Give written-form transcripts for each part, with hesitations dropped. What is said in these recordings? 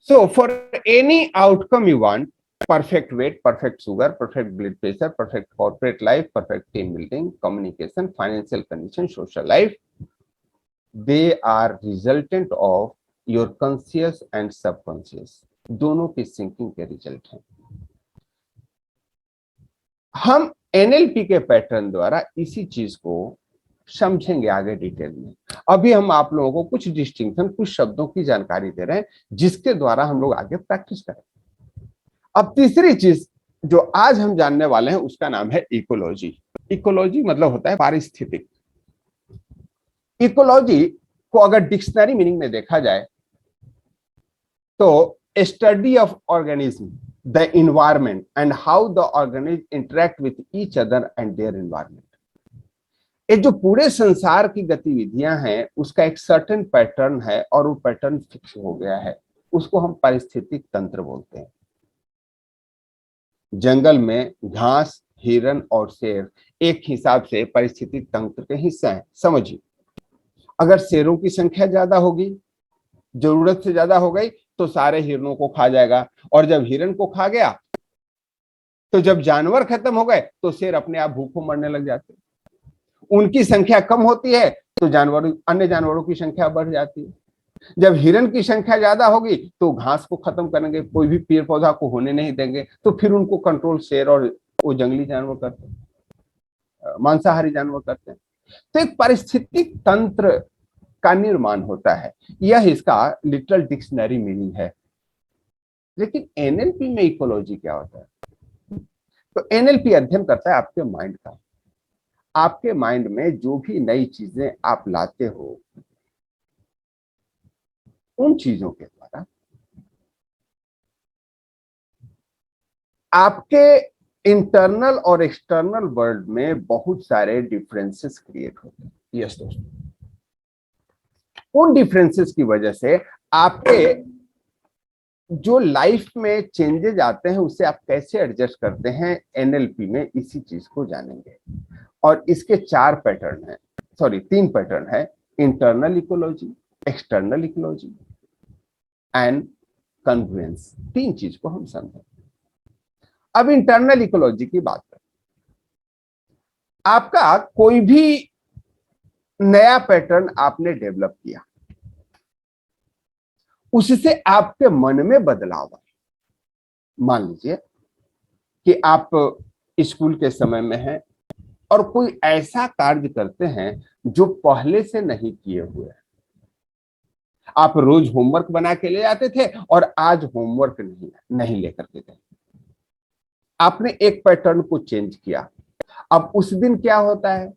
So for any outcome you want, perfect weight, perfect sugar, perfect blood pressure, perfect corporate life, perfect team building, communication, financial condition, social life, they are resultant of your conscious and subconscious, दोनों की sinking के result हैं। हम NLP के pattern द्वारा इसी चीज को समझेंगे आगे डिटेल में। अभी हम आप लोगों को कुछ डिस्टिंक्शन, कुछ शब्दों की जानकारी दे रहे हैं जिसके द्वारा हम लोग आगे प्रैक्टिस करें। अब तीसरी चीज जो आज हम जानने वाले हैं उसका नाम है इकोलॉजी। इकोलॉजी मतलब होता है पारिस्थितिक। इकोलॉजी को अगर डिक्शनरी मीनिंग में देखा जाए तो study of organism, the environment and how the organisms interact with each other and their environment। ये जो पूरे संसार की गतिविधियां हैं उसका एक सर्टेन पैटर्न है और वो पैटर्न फिक्स हो गया है, उसको हम पारिस्थितिक तंत्र बोलते हैं। जंगल में घास, हिरन और शेर एक हिसाब से पारिस्थितिक तंत्र के हिस्सा हैं। समझिए, अगर शेरों की संख्या ज्यादा होगी, जरूरत से ज्यादा हो गई, तो सारे हिरणों को खा जाएगा, और जब हिरन को खा गया तो जब जानवर खत्म हो गए तो शेर अपने आप भूखों मरने लग जाते। उनकी संख्या कम होती है तो अन्य जानवरों की संख्या बढ़ जाती है। जब हिरन की संख्या ज्यादा होगी तो घास को खत्म करेंगे, कोई भी पेड़ पौधा को होने नहीं देंगे, तो फिर उनको कंट्रोल शेर और वो जंगली जानवर करते हैं, मांसाहारी जानवर करते हैं। तो एक पारिस्थितिक तंत्र का निर्माण होता है, यह इसका लिटरल डिक्शनरी मीनिंग है। लेकिन एनएलपी में इकोलॉजी क्या होता है? तो एनएलपी अध्ययन करता है आपके माइंड का। आपके माइंड में जो भी नई चीजें आप लाते हो, उन चीजों के द्वारा आपके इंटरनल और एक्सटर्नल वर्ल्ड में बहुत सारे डिफरेंसेस क्रिएट होते हैं। यस दोस्तों, उन डिफरेंसेस की वजह से आपके जो लाइफ में चेंजेस आते हैं उसे आप कैसे एडजस्ट करते हैं, एनएलपी में इसी चीज को जानेंगे। और इसके तीन पैटर्न है, internal ecology, external ecology and convergence. तीन चीज को हम समझें। अब इंटरनल इकोलॉजी की बात करें। आपका कोई भी नया पैटर्न आपने डेवलप किया, उससे आपके मन में बदलाव आए। मान लीजिए कि आप स्कूल के समय में हैं और कोई ऐसा कार्य करते हैं जो पहले से नहीं किए हुए हैं। आप रोज होमवर्क बना के ले आते थे और आज होमवर्क नहीं लेकर के गए। आपने एक पैटर्न को चेंज किया। अब उस दिन क्या होता है,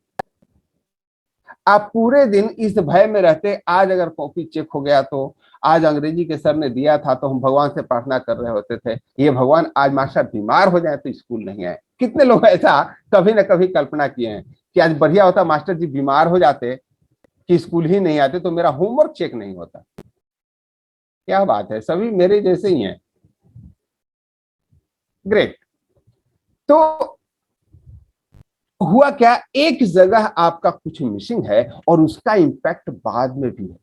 आप पूरे दिन इस भय में रहते, आज अगर कॉपी चेक हो गया तो, आज अंग्रेजी के सर ने दिया था तो हम भगवान से प्रार्थना कर रहे होते थे, ये भगवान आज मास्टर बीमार हो जाए तो स्कूल नहीं आए। कितने लोग ऐसा कभी ना कभी कल्पना किए हैं कि आज बढ़िया होता मास्टर जी बीमार हो जाते कि स्कूल ही नहीं आते तो मेरा होमवर्क चेक नहीं होता। क्या बात है, सभी मेरे जैसे ही हैं। ग्रेट। तो हुआ क्या, एक जगह आपका कुछ मिसिंग है और उसका इंपैक्ट बाद में भी है।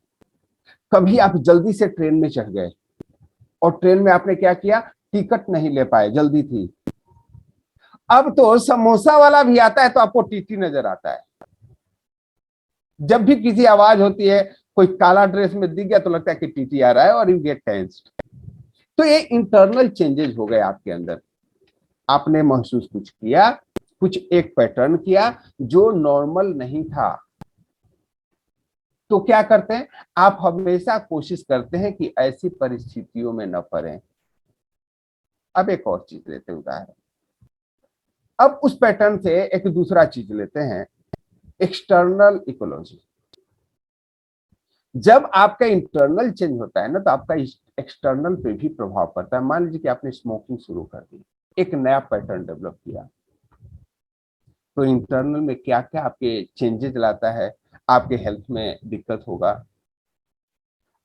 कभी आप जल्दी से ट्रेन में चढ़ गए और ट्रेन में आपने क्या किया, टिकट नहीं ले पाए, जल्दी थी। अब तो समोसा वाला भी आता है तो आपको टीटी नजर आता है। जब भी किसी आवाज होती है, कोई काला ड्रेस में दिख गया तो लगता है कि टीटी आ रहा है और यू गेट टेंस्ड। तो ये इंटरनल चेंजेस हो गए आपके अंदर। आपने महसूस कुछ किया, कुछ एक पैटर्न किया जो नॉर्मल नहीं था। तो क्या करते हैं, आप हमेशा कोशिश करते हैं कि ऐसी परिस्थितियों में न पड़े। अब एक और चीज लेते हैं उदाहरण। अब उस पैटर्न से एक दूसरा चीज लेते हैं, एक्सटर्नल इकोलॉजी। जब आपका इंटरनल चेंज होता है ना तो आपका एक्सटर्नल पे भी प्रभाव पड़ता है। मान लीजिए कि आपने स्मोकिंग शुरू कर दी, एक नया पैटर्न डेवलप किया, तो इंटरनल में क्या क्या आपके चेंजेस लाता है। आपके हेल्थ में दिक्कत होगा,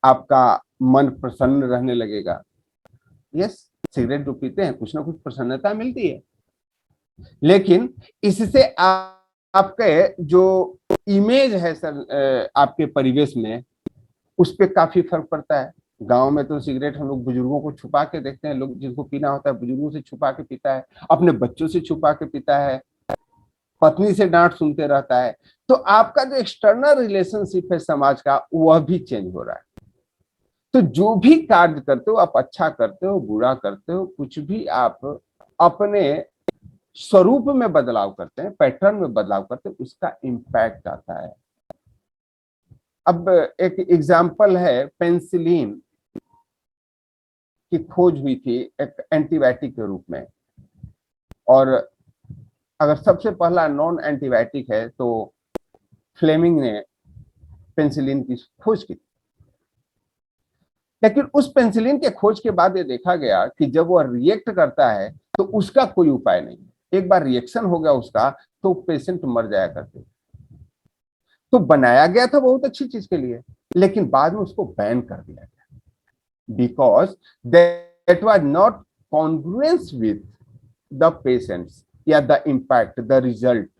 आपका मन प्रसन्न रहने लगेगा। यस, सिगरेट जो पीते हैं कुछ ना कुछ प्रसन्नता मिलती है, लेकिन इससे आपके जो इमेज है सर आपके परिवेश में, उस पर काफी फर्क पड़ता है। गांव में तो सिगरेट हम लोग बुजुर्गों को छुपा के देखते हैं, लोग जिनको पीना होता है बुजुर्गों से छुपा के पीता है, अपने बच्चों से छुपा के पीता है, पत्नी से डांट सुनते रहता है। तो आपका जो एक्सटर्नल रिलेशनशिप है समाज का, वह भी चेंज हो रहा है। तो जो भी कार्य करते हो आप, अच्छा करते हो बुरा करते हो, कुछ भी आप अपने स्वरूप में बदलाव करते हैं, पैटर्न में बदलाव करते हैं, उसका इम्पैक्ट आता है। अब एक एग्जाम्पल है, पेंसिलिन की खोज हुई थी एक एंटीबायोटिक के रूप में, और अगर सबसे पहला नॉन एंटीबायोटिक है तो फ्लेमिंग ने पेंसिलिन की खोज की। लेकिन उस पेंसिलिन के खोज के बाद ये देखा गया कि जब वह रिएक्ट करता है तो उसका कोई उपाय नहीं। एक बार रिएक्शन हो गया उसका तो पेशेंट मर जाया करते। तो बनाया गया था बहुत अच्छी चीज के लिए, लेकिन बाद में उसको बैन कर दिया गया, because that was not congruence with the patients या द इम्पैक्ट द रिजल्ट।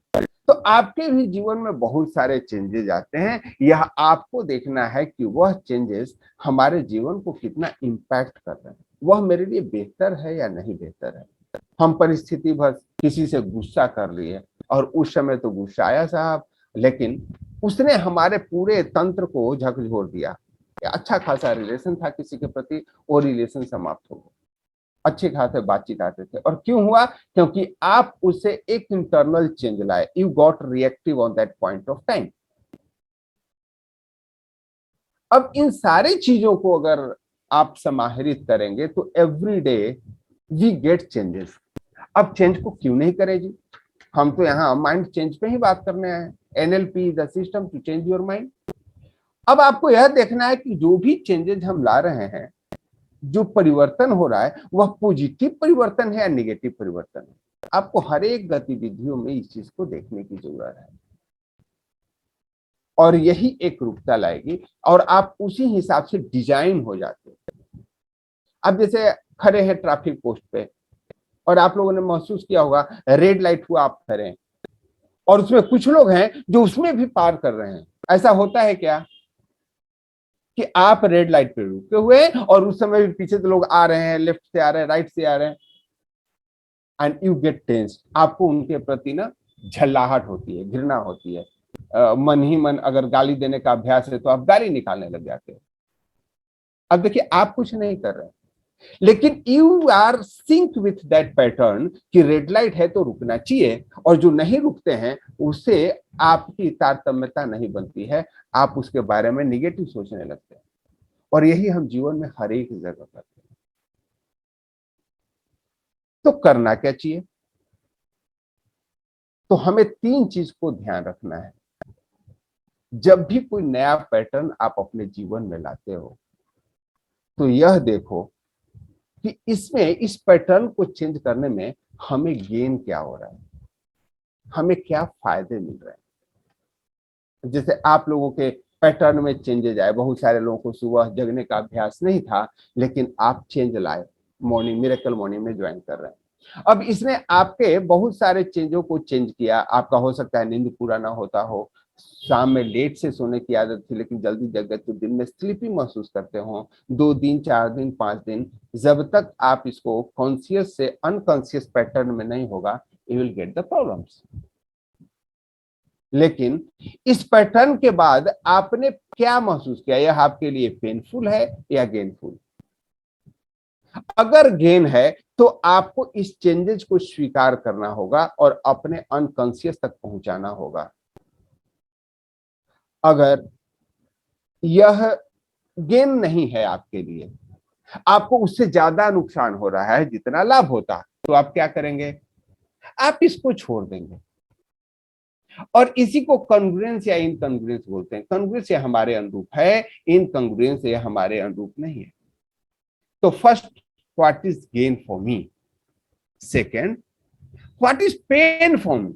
तो आपके भी जीवन में बहुत सारे चेंजेस आते हैं, यह आपको देखना है कि वह चेंजेस हमारे जीवन को कितना इम्पैक्ट कर रहे हैं, वह मेरे लिए बेहतर है या नहीं बेहतर है। हम परिस्थिति भर किसी से गुस्सा कर लिए, और उस समय तो गुस्सा आया साहब, लेकिन उसने हमारे पूरे तंत्र को झकझोर दिया। अच्छा खासा रिलेशन था किसी के प्रति, वो रिलेशन समाप्त हो गया। अच्छे खासे बातचीत आते थे, और क्यों हुआ? क्योंकि आप उसे एक इंटरनल चेंज लाए, you got reactive on that point of time. अब इन सारी चीजों को अगर आप समाहित करेंगे तो every day we get changes. अब चेंज को क्यों नहीं करें जी, हम तो यहाँ माइंड चेंज पे ही बात करने आए हैं। NLP the system to change your mind. अब आपको यह देखना है कि जो भी चेंजेस हम ला रहे हैं, जो परिवर्तन हो रहा है, वह पॉजिटिव परिवर्तन है या निगेटिव परिवर्तन है। आपको हर एक गतिविधियों में इस चीज को देखने की जरूरत है, और यही एक रूपता लाएगी, और आप उसी हिसाब से डिजाइन हो जाते हैं। अब जैसे खड़े हैं ट्रैफिक पोस्ट पे, और आप लोगों ने महसूस किया होगा रेड लाइट हुआ, आप खड़े हैं, और उसमें कुछ लोग हैं जो उसमें भी पार कर रहे हैं। ऐसा होता है क्या कि आप रेड लाइट पे रुके हुए, और उस समय भी पीछे से लोग आ रहे हैं, लेफ्ट से आ रहे हैं, राइट से आ रहे हैं, एंड यू गेट टेंस्ड। आपको उनके प्रति ना झल्लाहट होती है, घृणा होती है। मन ही मन अगर गाली देने का अभ्यास है तो आप गाली निकालने लग जाते हैं। अब देखिए, आप कुछ नहीं कर रहे, लेकिन you are sync with that pattern कि रेड लाइट है तो रुकना चाहिए, और जो नहीं रुकते हैं उससे आपकी तारतम्यता नहीं बनती है, आप उसके बारे में निगेटिव सोचने लगते हैं। और यही हम जीवन में हर एक जगह करते हैं। तो करना क्या चाहिए? तो हमें तीन चीज को ध्यान रखना है। जब भी कोई नया पैटर्न आप अपने जीवन में लाते हो, तो यह देखो कि इसमें, इस पैटर्न को चेंज करने में हमें गेन क्या हो रहा है, हमें क्या फायदे मिल रहे हैं। जैसे आप लोगों के पैटर्न में चेंजेज आए, बहुत सारे लोगों को सुबह जगने का अभ्यास नहीं था, लेकिन आप चेंज लाए, मॉर्निंग मिरेकल मॉर्निंग में ज्वाइन कर रहे हैं। अब इसने आपके बहुत सारे चेंजों को चेंज किया। आपका हो सकता है नींद पूरा ना होता हो, शाम में लेट से सोने की आदत थी लेकिन जल्दी जग गए, तो दिन में स्लीपी महसूस करते हो, 2 दिन 4 दिन 5 दिन। जब तक आप इसको कॉन्शियस से अनकॉन्शियस पैटर्न में नहीं होगा, you will get the problems. लेकिन इस पैटर्न के बाद आपने क्या महसूस किया, यह आपके लिए पेनफुल है या गेनफुल? अगर गेन है तो आपको इस चेंजेस को स्वीकार करना होगा और अपने अनकॉन्शियस तक पहुंचाना होगा। अगर यह गेन नहीं है आपके लिए, आपको उससे ज्यादा नुकसान हो रहा है जितना लाभ होता, तो आप क्या करेंगे? आप इसको छोड़ देंगे। और इसी को कॉन्ग्रुएंस या इनकॉन्ग्रुएंस बोलते हैं। कॉन्ग्रुएंस ये हमारे अनुरूप है, इनकॉन्ग्रुएंस ये हमारे अनुरूप नहीं है। तो first, what is gain for me? Second, what is pain for me?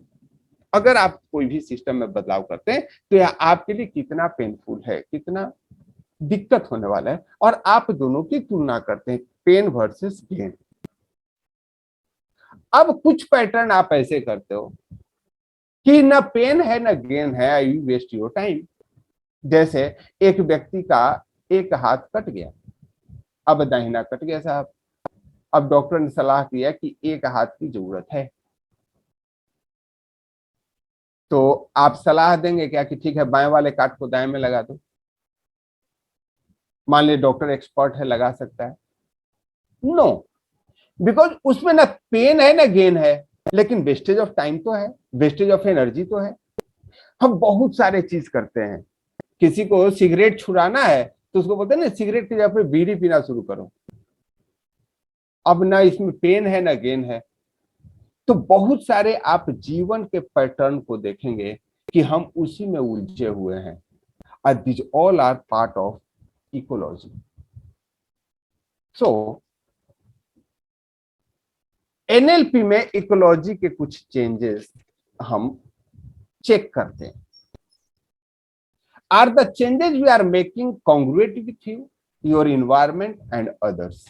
अगर आप कोई भी सिस्टम में बदलाव करते हैं तो यह आपके लिए कितना पेनफुल है, कितना दिक्कत होने वाला है, और आप दोनों की तुलना करते हैं, पेन वर्सेस गेन। अब कुछ पैटर्न आप ऐसे करते हो कि न पेन है न गेन है, यू वेस्ट योर टाइम। जैसे एक व्यक्ति का एक हाथ कट गया, अब दाहिना कट गया साहब। अब डॉक्टर ने सलाह दिया कि एक हाथ की जरूरत है, तो आप सलाह देंगे क्या कि ठीक है बाएं वाले काट को दाएं में लगा दो? मान लीजिए डॉक्टर एक्सपर्ट है, लगा सकता है? नो, बिकॉज उसमें ना पेन है ना गेन है, लेकिन वेस्टेज ऑफ टाइम तो है, वेस्टेज ऑफ एनर्जी तो है। हम बहुत सारे चीज करते हैं। किसी को सिगरेट छुड़ाना है तो उसको बोलते हैं ना सिगरेट की जगह पे बीड़ी पीना शुरू करो। अब ना इसमें पेन है ना गेन है। तो बहुत सारे आप जीवन के पैटर्न को देखेंगे कि हम उसी में उलझे हुए हैं। and these all are part of ecology. So NLP में इकोलॉजी के कुछ चेंजेस हम चेक करते हैं। Are the changes we are making congruent with you, your environment and others?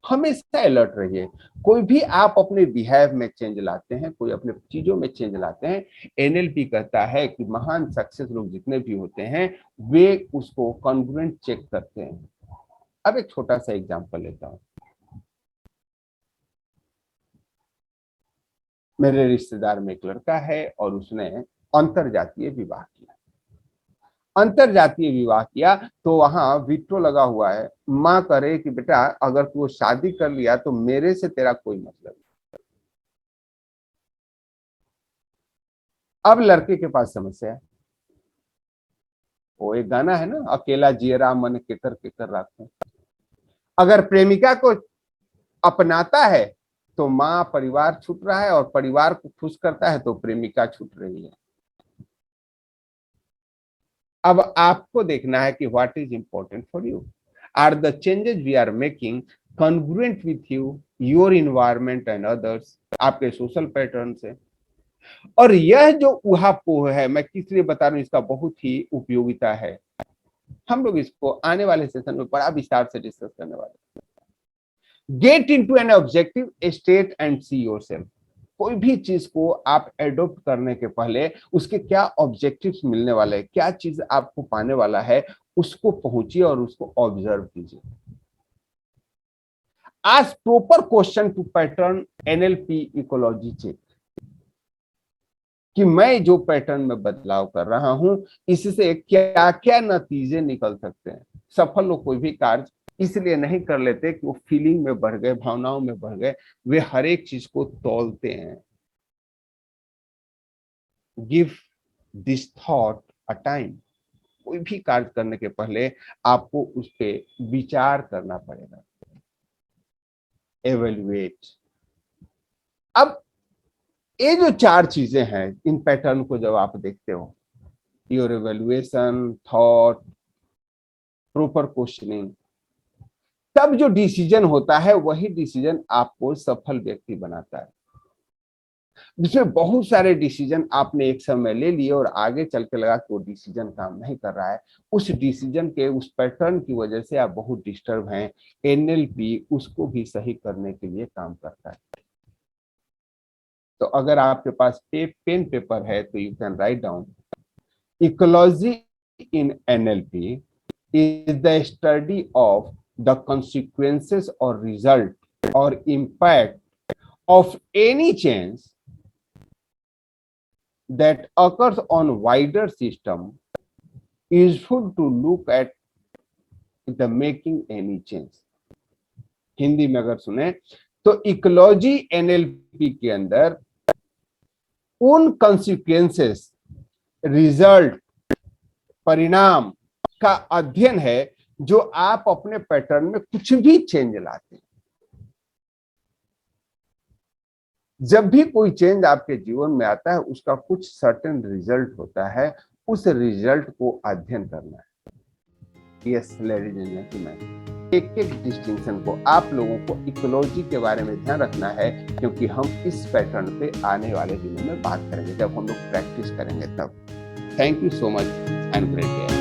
हमेशा अलर्ट रहिए। कोई भी आप अपने बिहेव में चेंज लाते हैं, कोई अपने चीजों में चेंज लाते हैं, एनएलपी कहता है कि महान सक्सेस लोग जितने भी होते हैं वे उसको कॉन्ग्रुएंट चेक करते हैं। अब एक छोटा सा एग्जांपल लेता हूं। मेरे रिश्तेदार में एक लड़का है और उसने अंतरजातीय विवाह किया। अंतरजातीय विवाह किया तो वहां वीटो लगा हुआ है, मां करे कि बेटा अगर तू शादी कर लिया तो मेरे से तेरा कोई मतलब नहीं। अब लड़के के पास समस्या है। वो एक गाना है ना, अकेला जियरा मन केकर केकर राखूं। अगर प्रेमिका को अपनाता है तो माँ परिवार छूट रहा है, और परिवार को खुश करता है तो प्रेमिका छूट रही है। अब आपको देखना है कि what is important for you. Are the changes we are making congruent with you, your environment and others? आपके सोशल पैटर्न से। और यह जो ऊहापोह है, मैं किस लिए बता रहा हूं, इसका बहुत ही उपयोगिता है। हम लोग इसको आने वाले सेशन में बड़ा विस्तार से डिस्कस करने वाले हैं। Get into an objective state and see yourself. कोई भी चीज को आप एडॉप्ट करने के पहले उसके क्या ऑब्जेक्टिव्स मिलने वाले हैं, क्या चीज आपको पाने वाला है, उसको पहुंचिए और उसको ऑब्जर्व कीजिए। आज proper question to pattern NLP ecology check, कि मैं जो पैटर्न में बदलाव कर रहा हूं इससे क्या क्या नतीजे निकल सकते हैं। सफल लोग कोई भी कार्य इसलिए नहीं कर लेते कि वो फीलिंग में बढ़ गए, भावनाओं में बढ़ गए, वे हर एक चीज को तौलते हैं। Give this thought a time. कोई भी कार्य करने के पहले आपको उस पर विचार करना पड़ेगा। एवेल्युएट। अब ये जो चार चीजें हैं, इन पैटर्न को जब आप देखते हो, your evaluation, thought, proper questioning, तब जो डिसीजन होता है वही डिसीजन आपको सफल व्यक्ति बनाता है। जिसमें बहुत सारे डिसीजन आपने एक समय ले लिए और आगे चल के लगा कि वो डिसीजन काम नहीं कर रहा है, उस डिसीजन के उस पैटर्न की वजह से आप बहुत डिस्टर्ब हैं। एनएलपी उसको भी सही करने के लिए काम करता है। तो अगर आपके पास पेन पेपर है तो you can write down, ecology in NLP is the study of the consequences or result or impact of any change that occurs on wider system, useful to look at the making any change। Hindi में अगर सुने तो ecology NLP के अंदर उन consequences, result, परिणाम का अध्ययन है जो आप अपने पैटर्न में कुछ भी चेंज लाते हैं। जब भी कोई चेंज आपके जीवन में आता है उसका कुछ सर्टेन रिजल्ट होता है, उस रिजल्ट को अध्ययन करना है। यस लेडीज एंड जेंटलमैन, एक एक डिस्टिंक्शन को आप लोगों को इकोलॉजी के बारे में ध्यान रखना है, क्योंकि हम इस पैटर्न पे आने वाले दिनों में बात करेंगे जब हम लोग प्रैक्टिस करेंगे तब। Thank you so much and great day.